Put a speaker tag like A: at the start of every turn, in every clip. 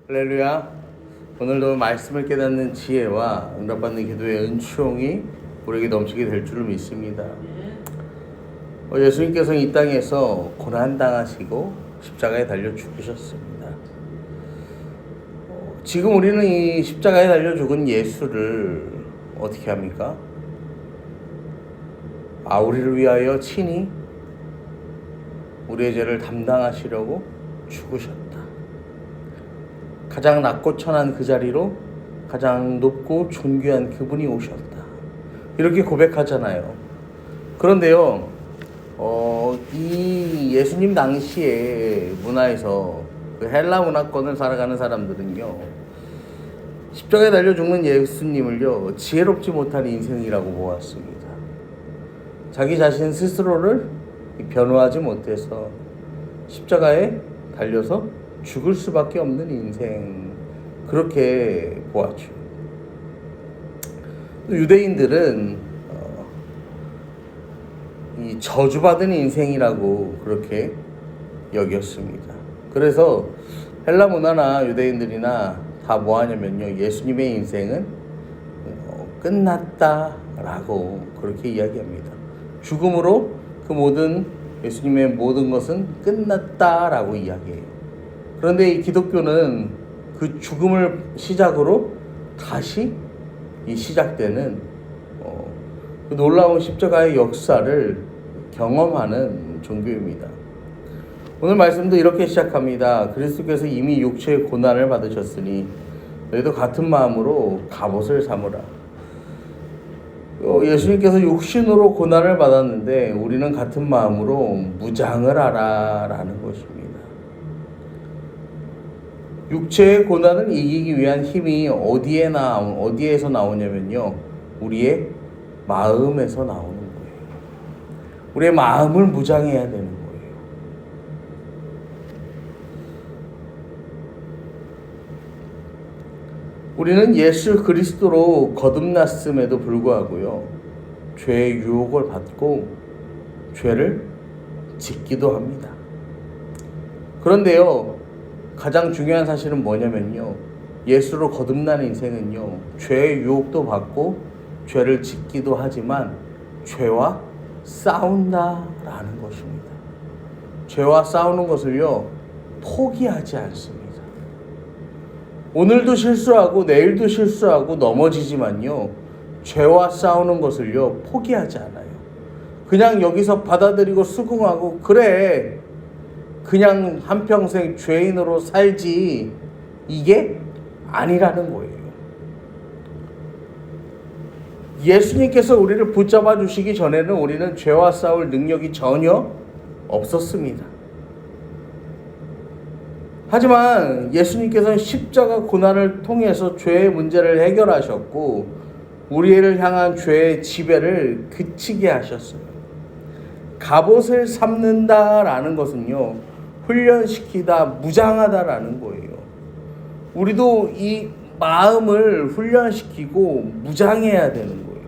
A: 할렐루야. 오늘도 말씀을 깨닫는 지혜와 응답받는 기도의 은총이 우리에게 넘치게 될 줄을 믿습니다. 예수님께서는 이 땅에서 고난당하시고 십자가에 달려 죽으셨습니다. 지금 우리는 이 십자가에 달려 죽은 예수를 어떻게 합니까? 우리를 위하여 친히 우리의 죄를 담당하시려고 죽으셨다. 가장 낮고 천한 그 자리로 가장 높고 존귀한 그분이 오셨다. 이렇게 고백하잖아요. 그런데요, 이 예수님 당시의 문화에서 그 헬라 문화권을 살아가는 사람들은요, 십자가에 달려 죽는 예수님을요, 지혜롭지 못한 인생이라고 보았습니다. 자기 자신 스스로를 변호하지 못해서 십자가에 달려서 죽을 수밖에 없는 인생, 그렇게 보았죠. 유대인들은 이 저주받은 인생이라고 그렇게 여겼습니다. 그래서 헬라 문화나 유대인들이나 다 뭐하냐면요, 예수님의 인생은 끝났다라고 그렇게 이야기합니다. 죽음으로 그 모든 예수님의 모든 것은 끝났다라고 이야기해요. 그런데 이 기독교는 그 죽음을 시작으로 다시 이 시작되는 그 놀라운 십자가의 역사를 경험하는 종교입니다. 오늘 말씀도 이렇게 시작합니다. 그리스도께서 이미 육체의 고난을 받으셨으니 너희도 같은 마음으로 갑옷을 삼으라. 예수님께서 육신으로 고난을 받았는데 우리는 같은 마음으로 무장을 하라라는 것입니다. 육체의 고난을 이기기 위한 힘이 어디에서 나오냐면요, 우리의 마음에서 나오는 거예요. 우리의 마음을 무장해야 되는 거예요. 우리는 예수 그리스도로 거듭났음에도 불구하고요, 죄의 유혹을 받고 죄를 짓기도 합니다. 그런데요, 가장 중요한 사실은 뭐냐면요, 예수로 거듭난 인생은요, 죄의 유혹도 받고 죄를 짓기도 하지만 죄와 싸운다라는 것입니다. 죄와 싸우는 것을요, 포기하지 않습니다. 오늘도 실수하고 내일도 실수하고 넘어지지만요, 죄와 싸우는 것을요, 포기하지 않아요. 그냥 여기서 받아들이고 수긍하고, 그래, 그냥 한평생 죄인으로 살지, 이게 아니라는 거예요. 예수님께서 우리를 붙잡아 주시기 전에는 우리는 죄와 싸울 능력이 전혀 없었습니다. 하지만 예수님께서는 십자가 고난을 통해서 죄의 문제를 해결하셨고 우리를 향한 죄의 지배를 그치게 하셨어요. 갑옷을 삼는다라는 것은요, 훈련시키다, 무장하다라는 거예요. 우리도 이 마음을 훈련시키고 무장해야 되는 거예요.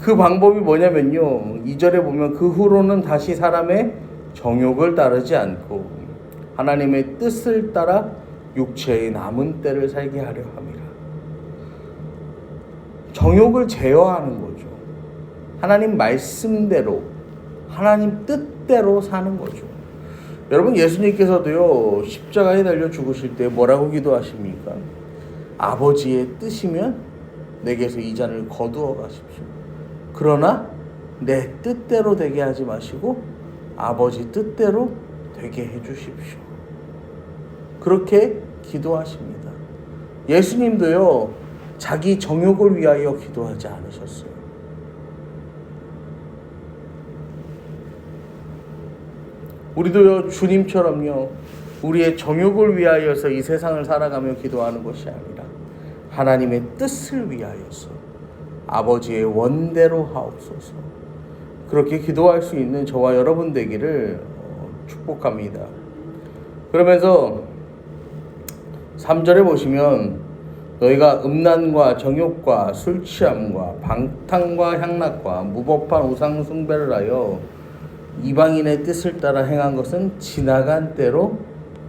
A: 그 방법이 뭐냐면요, 2절에 보면 그 후로는 다시 사람의 정욕을 따르지 않고 하나님의 뜻을 따라 육체의 남은 때를 살게 하려 함이라. 정욕을 제어하는 거죠. 하나님 말씀대로, 하나님 뜻대로 사는 거죠. 여러분, 예수님께서도요, 십자가에 달려 죽으실 때 뭐라고 기도하십니까? 아버지의 뜻이면 내게서 이 잔을 거두어 가십시오. 그러나 내 뜻대로 되게 하지 마시고 아버지 뜻대로 되게 해 주십시오. 그렇게 기도하십니다. 예수님도요, 자기 정욕을 위하여 기도하지 않으셨어요. 우리도요, 주님처럼요, 우리의 정욕을 위하여서 이 세상을 살아가며 기도하는 것이 아니라 하나님의 뜻을 위하여서 아버지의 원대로 하옵소서, 그렇게 기도할 수 있는 저와 여러분 되기를 축복합니다. 그러면서 3절에 보시면 너희가 음란과 정욕과 술취함과 방탕과 향락과 무법한 우상 숭배를 하여 이방인의 뜻을 따라 행한 것은 지나간 때로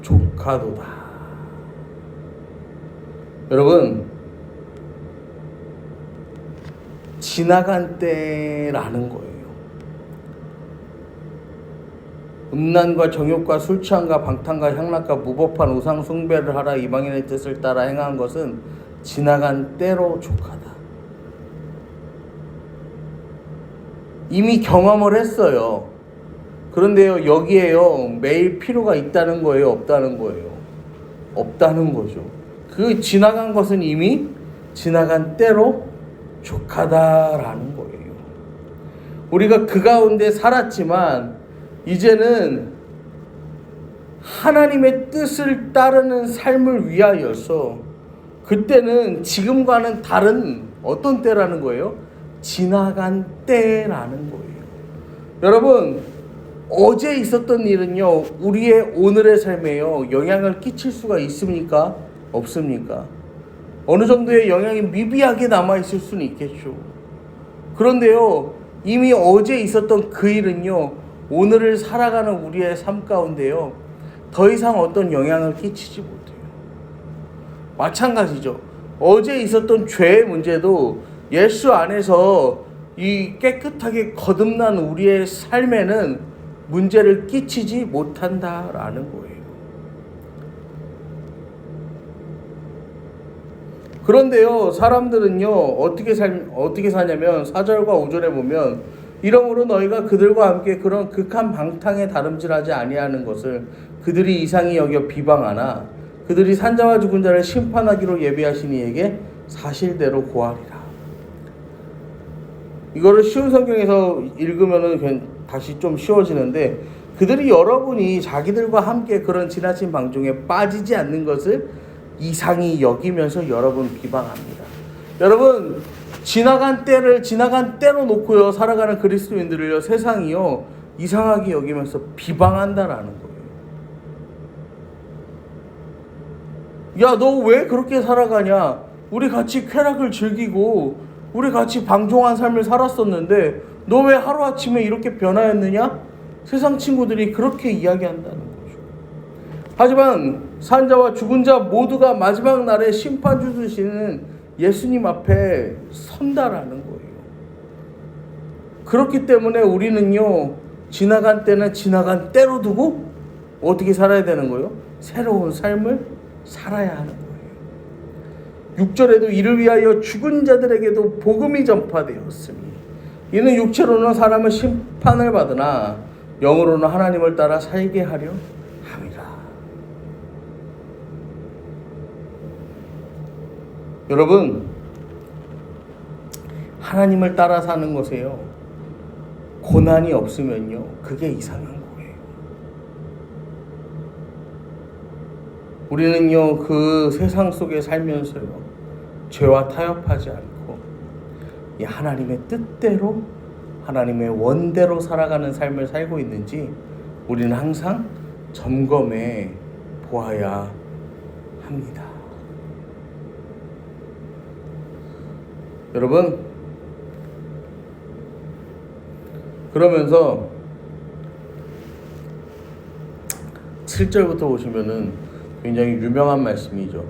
A: 족하도다. 여러분, 지나간 때라는 거예요. 음란과 정욕과 술 취함과 방탕과 향락과 무법한 우상 숭배를 하라 이방인의 뜻을 따라 행한 것은 지나간 때로 족하다. 이미 경험을 했어요. 그런데요, 여기에요, 매일 필요가 있다는 거예요, 없다는 거예요? 없다는 거죠. 그 지나간 것은 이미 지나간 때로 족하다라는 거예요. 우리가 그 가운데 살았지만 이제는 하나님의 뜻을 따르는 삶을 위하여서, 그때는 지금과는 다른 어떤 때라는 거예요? 지나간 때라는 거예요. 여러분, 어제 있었던 일은요, 우리의 오늘의 삶에요, 영향을 끼칠 수가 있습니까? 없습니까? 어느 정도의 영향이 미비하게 남아있을 수는 있겠죠. 그런데요, 이미 어제 있었던 그 일은요, 오늘을 살아가는 우리의 삶 가운데요, 더 이상 어떤 영향을 끼치지 못해요. 마찬가지죠. 어제 있었던 죄의 문제도 예수 안에서 이 깨끗하게 거듭난 우리의 삶에는 문제를 끼치지 못한다라는 거예요. 그런데요, 사람들은요, 어떻게 사냐면 4절과 5절에 보면, 이러므로 너희가 그들과 함께 그런 극한 방탕에 다름질하지 아니하는 것을 그들이 이상히 여겨 비방하나 그들이 산자와 죽은 자를 심판하기로 예비하신 이에게 사실대로 고하리라. 이거를 쉬운 성경에서 읽으면은 다시 좀 쉬워지는데, 그들이 여러분이 자기들과 함께 그런 지나친 방종에 빠지지 않는 것을 이상히 여기면서 여러분 비방합니다. 여러분, 지나간 때로 놓고요 살아가는 그리스도인들을요, 세상이요 이상하게 여기면서 비방한다라는 거예요. 야, 너 왜 그렇게 살아가냐? 우리 같이 쾌락을 즐기고 우리 같이 방종한 삶을 살았었는데 너 왜 하루아침에 이렇게 변화했느냐? 세상 친구들이 그렇게 이야기한다는 거죠. 하지만 산자와 죽은 자 모두가 마지막 날에 심판주 되시는 예수님 앞에 선다라는 거예요. 그렇기 때문에 우리는요, 지나간 때는 지나간 때로 두고 어떻게 살아야 되는 거예요? 새로운 삶을 살아야 하는 거예요. 6절에도 이를 위하여 죽은 자들에게도 복음이 전파되었으니 이는 육체로는 사람은 심판을 받으나 영으로는 하나님을 따라 살게 하려 함이라. 여러분, 하나님을 따라 사는 것에요, 고난이 없으면요, 그게 이상한 거예요. 우리는요, 그 세상 속에 살면서요, 죄와 타협하지 않고 이 하나님의 뜻대로, 하나님의 원대로 살아가는 삶을 살고 있는지 우리는 항상 점검해 보아야 합니다. 여러분, 그러면서 7절부터 보시면은 굉장히 유명한 말씀이죠.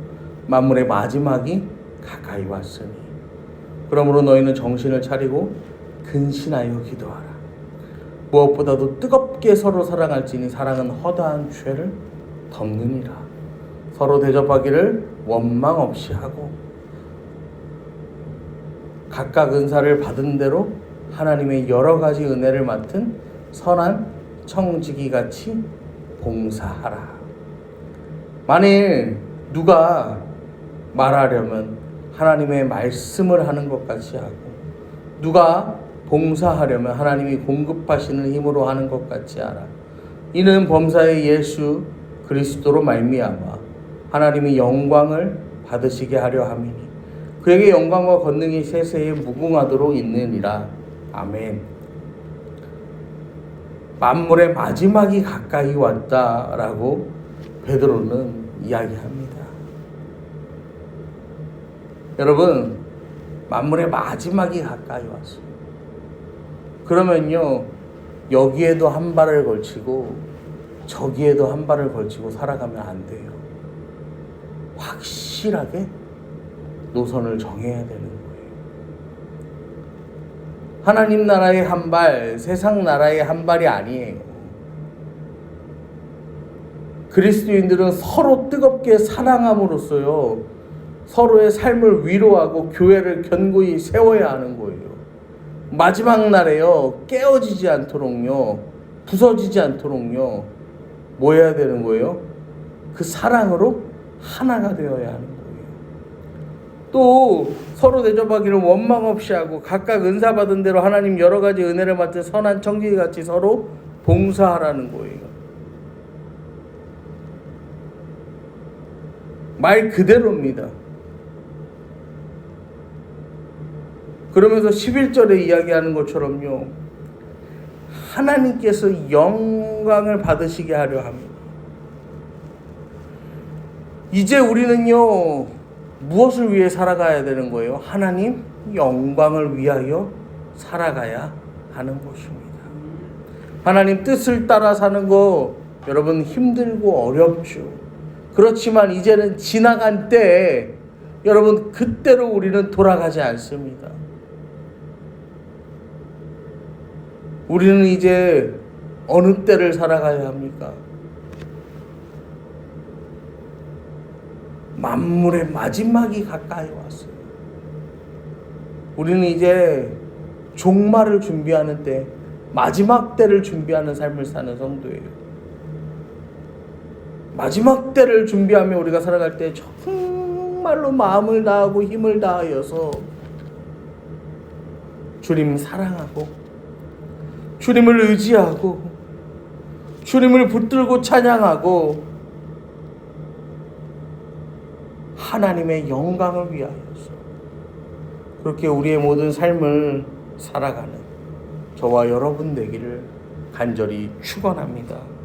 A: 만물의 마지막이 가까이 왔으니 그러므로 너희는 정신을 차리고 근신하여 기도하라. 무엇보다도 뜨겁게 서로 사랑할지니 사랑은 허다한 죄를 덮느니라. 서로 대접하기를 원망 없이 하고 각각 은사를 받은 대로 하나님의 여러 가지 은혜를 맡은 선한 청지기 같이 봉사하라. 만일 누가 말하려면 하나님의 말씀을 하는 것 같이 하고, 누가 봉사하려면 하나님이 공급하시는 힘으로 하는 것 같이 하라. 이는 범사의 예수 그리스도로 말미암아 하나님이 영광을 받으시게 하려 함이니 그에게 영광과 권능이 세세에 무궁하도록 있느니라. 아멘. 만물의 마지막이 가까이 왔다라고 베드로는 이야기합니다. 여러분, 만물의 마지막이 가까이 왔어요. 그러면요, 여기에도 한 발을 걸치고 저기에도 한 발을 걸치고 살아가면 안 돼요. 확실하게 노선을 정해야 되는 거예요. 하나님 나라의 한 발, 세상 나라의 한 발이 아니에요. 그리스도인들은 서로 뜨겁게 사랑함으로써요, 서로의 삶을 위로하고 교회를 견고히 세워야 하는 거예요. 마지막 날에요, 깨어지지 않도록요, 부서지지 않도록요, 뭐 해야 되는 거예요? 그 사랑으로 하나가 되어야 하는 거예요. 또 서로 대접하기를 원망 없이 하고 각각 은사 받은 대로 하나님 여러 가지 은혜를 맡은 선한 청지기같이 서로 봉사하라는 거예요. 말 그대로입니다. 그러면서 11절에 이야기하는 것처럼요, 하나님께서 영광을 받으시게 하려 합니다. 이제 우리는요, 무엇을 위해 살아가야 되는 거예요? 하나님 영광을 위하여 살아가야 하는 것입니다. 하나님 뜻을 따라 사는 거 여러분 힘들고 어렵죠. 그렇지만 이제는 지나간 때에 여러분 그때로 우리는 돌아가지 않습니다. 우리는 이제 어느 때를 살아가야 합니까? 만물의 마지막이 가까이 왔어요. 우리는 이제 종말을 준비하는 때, 마지막 때를 준비하는 삶을 사는 성도예요. 마지막 때를 준비하며 우리가 살아갈 때 정말로 마음을 다하고 힘을 다하여서 주님 사랑하고 주님을 의지하고 주님을 붙들고 찬양하고 하나님의 영광을 위하여서 그렇게 우리의 모든 삶을 살아가는 저와 여러분 되기를 간절히 축원합니다.